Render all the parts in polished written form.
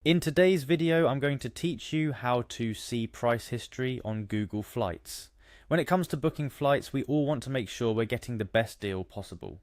In today's video, I'm going to teach you how to see price history on Google Flights. When it comes to booking flights, we all want to make sure we're getting the best deal possible.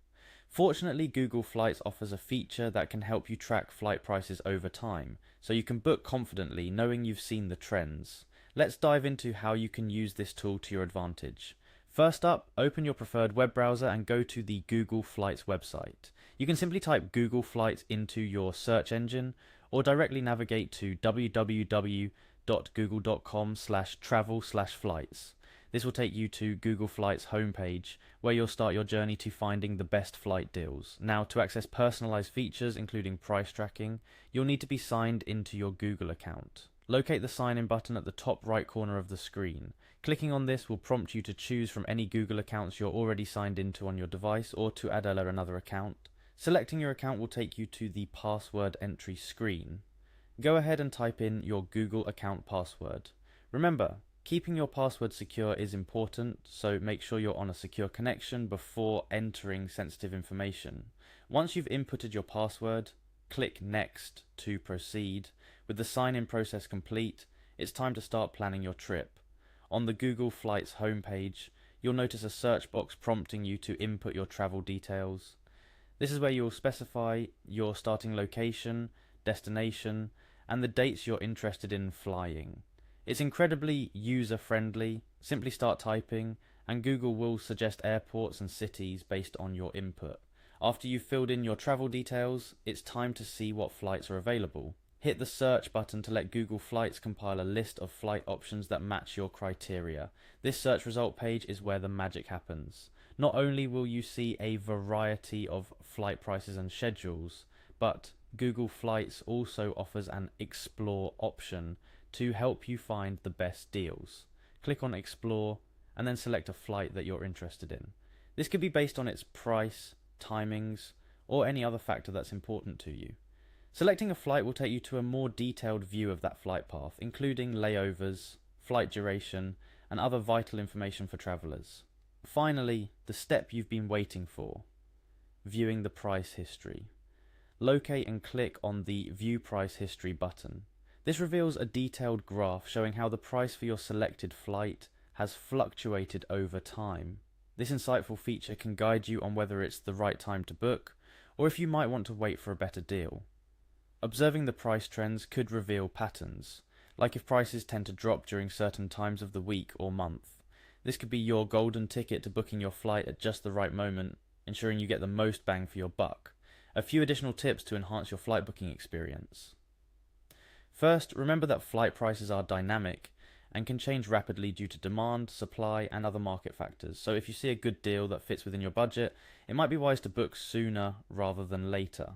Fortunately, Google Flights offers a feature that can help you track flight prices over time, so you can book confidently knowing you've seen the trends. Let's dive into how you can use this tool to your advantage. First up, open your preferred web browser and go to the Google Flights website. You can simply type Google Flights into your search engine or directly navigate to www.google.com/travel/flights. This will take you to Google Flights homepage where you'll start your journey to finding the best flight deals. Now, to access personalized features including price tracking, you'll need to be signed into your Google account. Locate the sign in button at the top right corner of the screen. Clicking on this will prompt you to choose from any Google accounts you're already signed into on your device or to add another account. Selecting your account will take you to the password entry screen. Go ahead and type in your Google account password. Remember, keeping your password secure is important, so make sure you're on a secure connection before entering sensitive information. Once you've inputted your password, click Next to proceed. With the sign-in process complete, it's time to start planning your trip. On the Google Flights homepage, you'll notice a search box prompting you to input your travel details. This is where you'll specify your starting location, destination, and the dates you're interested in flying. It's incredibly user-friendly. Simply start typing, and Google will suggest airports and cities based on your input. After you've filled in your travel details, it's time to see what flights are available. Hit the search button to let Google Flights compile a list of flight options that match your criteria. This search result page is where the magic happens. Not only will you see a variety of flight prices and schedules, but Google Flights also offers an Explore option to help you find the best deals. Click on Explore and then select a flight that you're interested in. This could be based on its price, timings, or any other factor that's important to you. Selecting a flight will take you to a more detailed view of that flight path, including layovers, flight duration, and other vital information for travelers. Finally, the step you've been waiting for, viewing the price history. Locate and click on the View Price History button. This reveals a detailed graph showing how the price for your selected flight has fluctuated over time. This insightful feature can guide you on whether it's the right time to book, or if you might want to wait for a better deal. Observing the price trends could reveal patterns, like if prices tend to drop during certain times of the week or month. This could be your golden ticket to booking your flight at just the right moment, ensuring you get the most bang for your buck. A few additional tips to enhance your flight booking experience. First, remember that flight prices are dynamic and can change rapidly due to demand, supply, and other market factors. So if you see a good deal that fits within your budget, it might be wise to book sooner rather than later.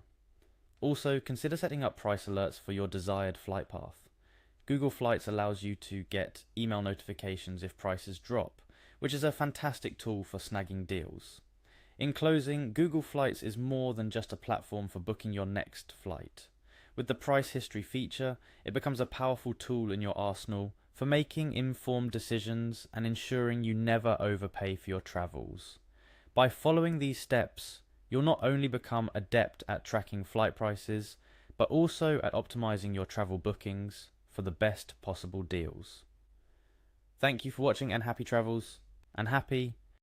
Also, consider setting up price alerts for your desired flight path. Google Flights allows you to get email notifications if prices drop, which is a fantastic tool for snagging deals. In closing, Google Flights is more than just a platform for booking your next flight. With the price history feature, it becomes a powerful tool in your arsenal for making informed decisions and ensuring you never overpay for your travels. By following these steps, you'll not only become adept at tracking flight prices, but also at optimizing your travel bookings for the best possible deals. Thank you for watching and happy travels, and happy